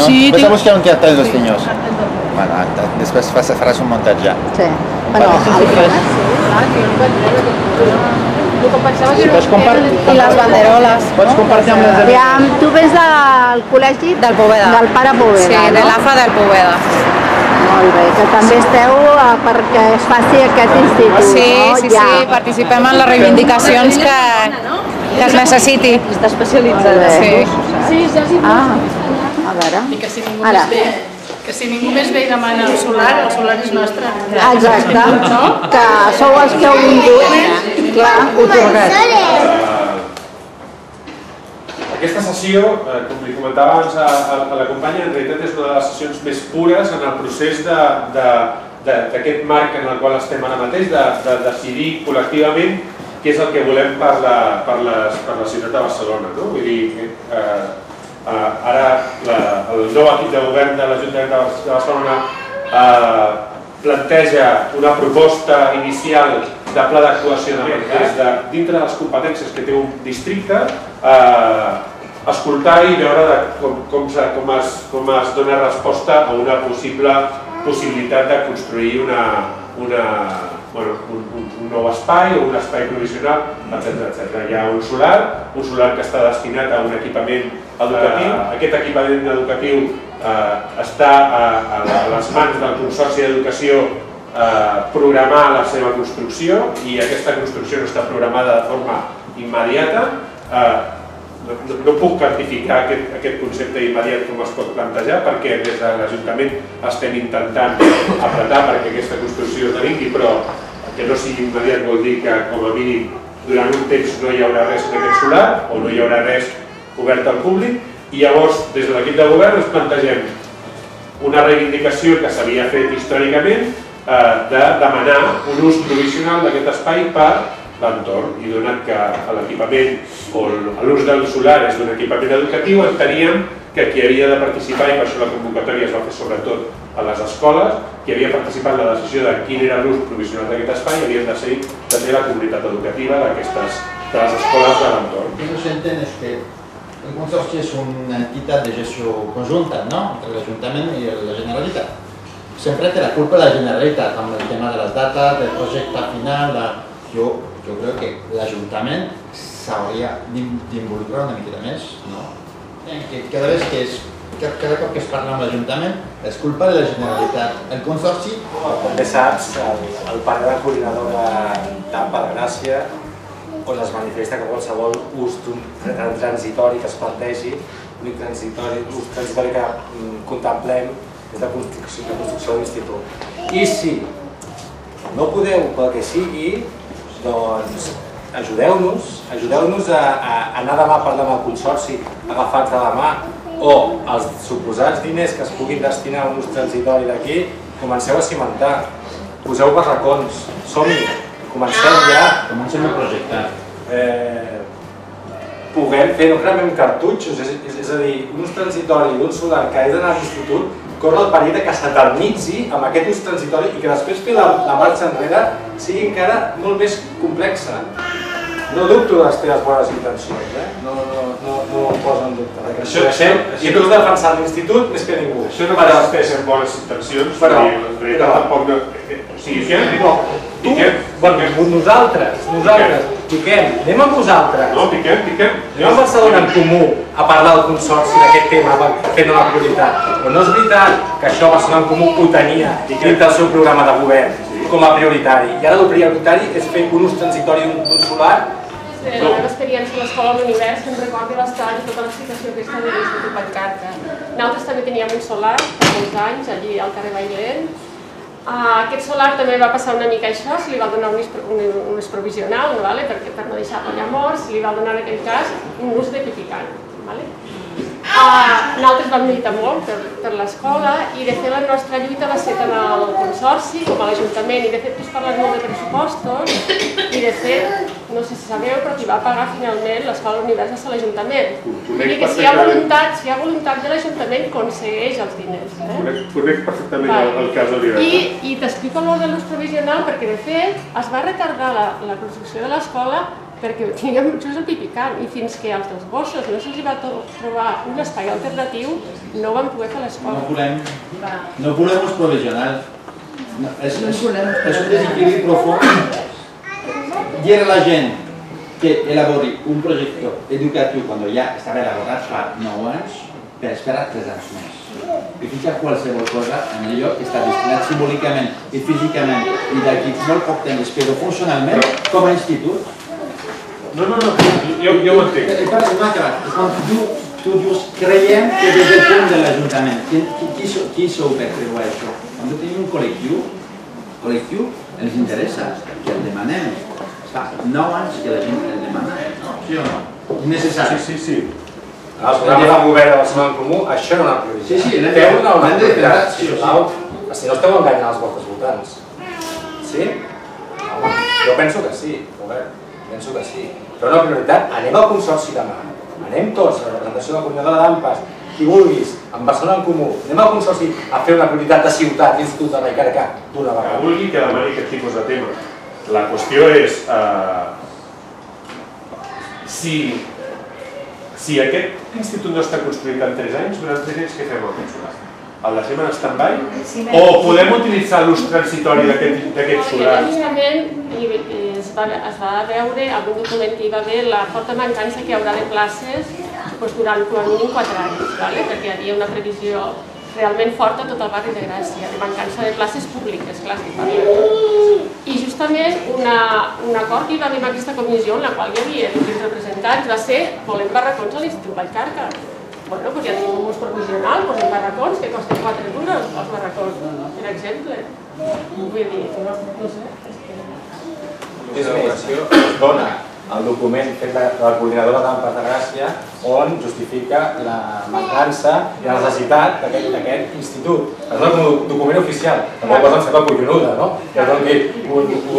senyor? Sí, Vas a buscar un cartel dels senyors. Bueno, després faràs un muntatge. Sí. Bueno, Sí, pots compartir. i les banderoles. Pots compartir amb les amics. Aviam, tu vens del col·legi Del Poveda. del pare Poveda, Sí, de l'AFA del Poveda. Molt bé, que també esteu perquè es faci aquest institut, Sí, no? sí, sí, participem en les reivindicacions que es necessiti. Està especialitzada. Sí. Sí, ja s'hi A veure. I que si ningú Ara. més ve, que si ningú més ve i demana el solar és nostre. Exacte, que sou els que heu vingut, clar, otorgat. Aquesta sessió, com li comentava abans a la companya, en realitat és una de les sessions més pures en el procés d'aquest marc en el qual estem ara mateix, de decidir col·lectivament què és el que volem per la ciutat de Barcelona. Vull dir, ara el nou equip de govern de l'Ajuntament de Barcelona planteja una proposta inicial de pla d'actuació des de dintre de les competències que té un districte, escoltar i veure com es dona resposta a una possibilitat de construir un nou espai o un espai provisional, etc. Hi ha un solar que està destinat a un equipament educatiu. Aquest equipament educatiu està a les mans del Consorci d'Educació programar la seva construcció i aquesta construcció no està programada de forma immediata. No puc quantificar aquest concepte immediat com es pot plantejar perquè des de l'Ajuntament estem intentant apretar perquè aquesta construcció esdevingui, però que no sigui immediat vol dir que com a mínim durant un temps no hi haurà res en aquest solar o no hi haurà res obert al públic i llavors des de l'equip de govern ens plantegem una reivindicació que s'havia fet històricament de demanar un ús provisional d'aquest espai per l'entorn i donat que l'equipament o l'ús del solar és d'un equipament educatiu enteníem que qui havia de participar, i per això la convocatòria es va fer sobretot a les escoles, qui havia participat en la decisió de quin era l'ús provisional d'aquest espai havien de ser la comunitat educativa de les escoles de l'entorn. El que s'entén és que el Consorci és una entitat de gestió conjunta, no?, entre l'Ajuntament i la Generalitat. Sempre té la culpa la Generalitat amb el tema de les dates, del projecte final. Jo crec que l'Ajuntament s'hauria d'involucrar una miqueta més, no? Cada cop que es parla amb l'Ajuntament és culpa de la Generalitat. El Consorci... Com bé saps, el panel de coordinadora d'AMPA de Gràcia, on es manifesta que qualsevol ús transitori que es plantegi, l'únic ús transitori que contemplem és la construcció de l'institut. I si no podeu, pel que sigui, doncs ajudeu-nos a anar demà a parlar amb el Consorci agafats de la mà o els suposats diners que es puguin destinar a un ús transitori d'aquí, comenceu a cimentar, poseu barracons, som-hi, comencem ja. Comencem a projectar. Puguem fer, no cremem cartutxos, és a dir, un ús transitori d'un solar que és d'anar a l'institut corre el perill que s'eternitzi amb aquest ús transitori i que després fer la marxa enrere sigui encara molt més complexa. No dubto de les teves bones intencions, no ho poso en dubte. I tu has defensat l'institut més que ningú. Això no consisteix en bones intencions, però en realitat tampoc no... Nosaltres, piquem, anem amb vosaltres. No, piquem. Anem a Barcelona en comú a parlar del Consorci d'aquest tema fent una prioritat. Però no és veritat que això Barcelona en Comú ho tenia dins del seu programa de govern com a prioritari. I ara el prioritari és fer un ús transitori d'un solar. La meva experiència a l'escola de l'Univers em recorda bastant tota l'explicació que està de l'Institut Pancarta. Nosaltres també teníem un solar fa molts anys, allí al carrer Bailén. Aquest solar també va passar una mica això, se li va donar un ús provisional, per no deixar per llavors, se li va donar en aquell cas un ús de pipicant. Nosaltres vam lluitar molt per l'escola i de fet la nostra lluita va ser tant al Consorci com a l'Ajuntament i de fet tu has parlat molt de pressupostos i de fet, no sé si sabeu, però qui va pagar finalment l'escola Univers és l'Ajuntament. Vull dir que si hi ha voluntat de l'Ajuntament aconsegueix els diners. Conec perfectament el cas d'Univers. I t'explico el de l'ús provisional perquè de fet es va retardar la construcció de l'escola perquè tinguem just el pipicant, i fins que als dels gossos no se'ls va trobar un espai alternatiu, no van poder fer l'escola. No volem els provisionals. És un desequilibri profund. Dir a la gent que elabori un projecte educatiu quan ja estava elaborat fa 9 anys per esperar 3 anys més. I ficar qualsevol cosa en el lloc que està destinat simbòlicament i físicament i d'aquí molt poc temps, però funcionalment com a institut. No, jo ho entenc. No ha acabat. Quan tu dius, creiem que des del punt de l'Ajuntament, qui sou per creure això? Quan tenim un col·lectiu ens interessa, que el demanem. Fa 9 anys que la gent el demana, sí o no? Innecessari. Sí. El programa de govern de Barcelona en Comú, això era una prioritat. Sí, Feu una prioritat, sisplau. Si no esteu enganyant els vostres votants. Sí? Jo penso que sí, govern. Penso que sí. Però una prioritat, anem al Consorci demà. Anem tots, la representació de la coordinadora d'AMPAs, qui vulguis, amb Barcelona en Comú. Anem al Consorci a fer una prioritat de ciutat, institut de Vallcarca, d'una vegada. Que vulgui que demani aquest tipus de tema. La qüestió és si aquest institut no està construït en 3 anys, durant 3 anys què fem amb aquest solar? El deixem en stand-by? O podem utilitzar l'ús transitori d'aquest solar? Justament es va veure, en un document que hi va haver, la forta mancança que hi haurà de places durant com a mínim 4 anys, perquè hi havia una previsió realment forta a tot el barri de Gràcia, de mancança de places públiques, clar, que parlem. I justament un acord que hi va haver en aquesta comissió, en la qual hi havia els representants, va ser volem barracons a l'Institut Vallcarca. Bueno, doncs ja tenim un ús provisional, posem barracons que costen 4 euros, els barracons, per exemple. Vull dir, no sé. És més, es dona el document fet de la coordinadora d'AMPAs de Gràcia on justifica la mancança i la necessitat d'aquest institut. Es dona com un document oficial, tampoc cosa em sembla collonuda, no? Es dona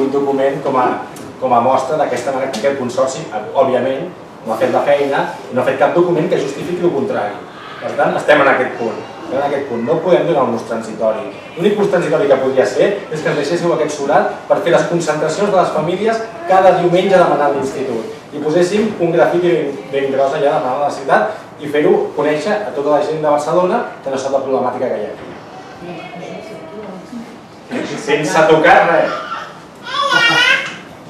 un document com a mostra d'aquesta manera que aquest consorci, òbviament, no ha fet la feina i no ha fet cap document que justifiqui el contrari. Per tant, estem en aquest punt. No podem donar un ús transitori. L'únic ús transitori que podria ser és que ens deixéssiu aquest solar per fer les concentracions de les famílies cada diumenge demanant l'institut i poséssim un grafiti ben gros allà demanant la ciutat i fer-ho conèixer a tota la gent de Barcelona que no sap la problemàtica que hi ha aquí. Sense tocar res.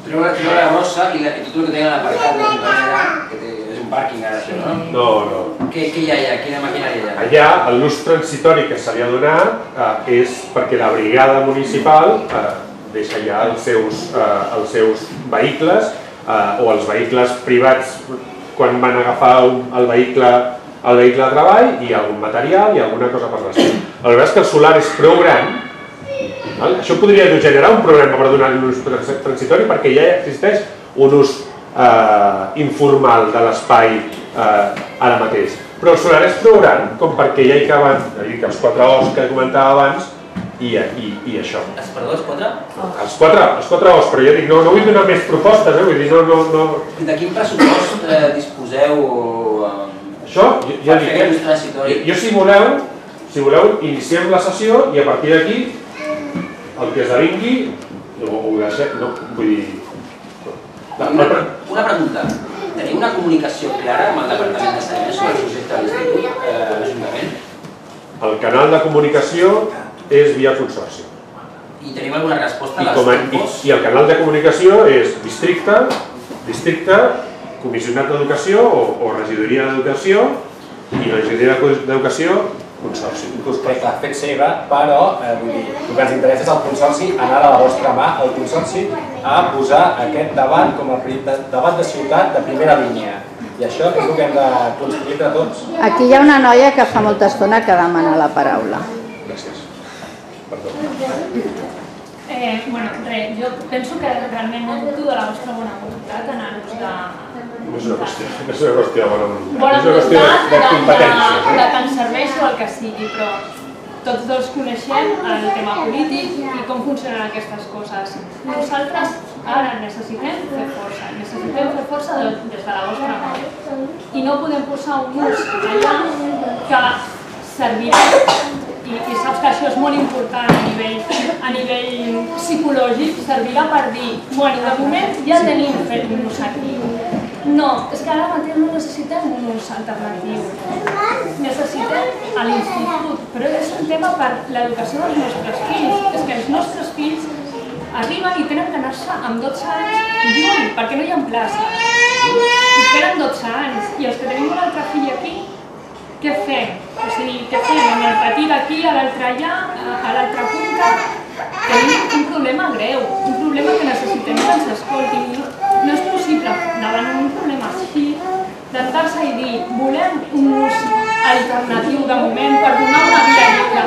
Treu la rossa i tot el que tenen aparcat de l'Ajuntament que és un pàrquing ara, això, no? No. Què hi ha allà? Quina maquinària hi ha? Allà l'ús transitori que se li ha donat és perquè la brigada municipal deixa ja els seus vehicles o els vehicles privats quan van agafar el vehicle de treball i algun material i alguna cosa per l'estil. La veritat és que el solar és prou gran. Això podria generar un problema per donar-li un ús transitori perquè ja existeix un ús informal de l'espai ara mateix. Però el solar és prou gran com perquè ja hi caben els 4 os que comentava abans i això. Perdó, els 4? Els 4 os, però ja dic, no vull donar més propostes, vull dir, no... De quin pressupost disposeu? Això, ja dic, jo si voleu iniciem la sessió i a partir d'aquí el que esdevingui, ho deixem, no, vull dir... Una pregunta. Teniu una comunicació clara amb el Departament de Salut sobre el projecte de l'Institut a l'Ajuntament? El canal de comunicació és via consorci. I tenim alguna resposta a les tempos? I el canal de comunicació és districte, comissionat d'educació o regidoria d'educació i la regidoria d'educació consorci. Crec que l'ha fet seva, però el que ens interessa és el consorci anar a la vostra mà, el consorci a posar aquest debat com a debat de ciutat de primera línia. I això és el que hem de construir entre tots. Aquí hi ha una noia que fa molta estona que demana la paraula. Gràcies. Perdó. Bueno, res, jo penso que realment no dubto de la vostra bona voluntat en l'ús de... No és una qüestió de bona voluntat, Bona és una qüestió de competències. De que ens serveixi o el que sigui, però tots dos coneixem el tema polític i com funcionen aquestes coses. Nosaltres ara necessitem fer força des de la vostra mà i no podem posar un ús allà que servirà i saps que això és molt important a nivell psicològic, servirà per dir, bueno, de moment ja tenim fet un ús aquí. No, és que ara mateix no necessitem un ús alternatiu. Necessitem a l'institut, però és un tema per l'educació dels nostres fills. És que els nostres fills arriben i tenen que anar-se amb 12 anys lluny, perquè no hi ha plaça. I tenen 12 anys, i els que tenim un altre fill aquí, què fem? O sigui, què fem? Amb el petit aquí, a l'altre allà, a l'altra punta. Tenim un problema greu, un problema que necessitem que ens escoltin. No és possible, davant un problema així, d'entrar-se i dir volem un ús alternatiu de moment per donar una via lliure.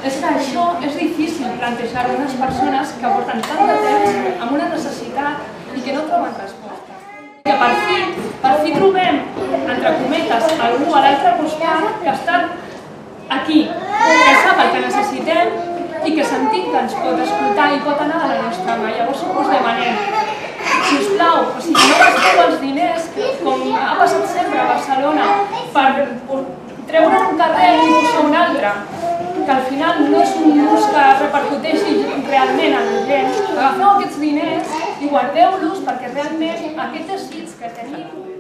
És que això és difícil plantejar a unes persones que porten tant de temps amb una necessitat i que no troben resposta. Que per fi trobem, entre cometes, algú a l'altre costat que està aquí, que sap el que necessitem i que sentim que ens pot escoltar i pot anar de la nostra mà. Llavors us demanem, sisplau, o sigui, no gasteu els diners, com ha passat sempre a Barcelona, per treure un carrer i posar un altre, que al final no és un ús que repercuteixi realment en la gent. Agafeu aquests diners i guardeu-los perquè realment aquest desig que tenim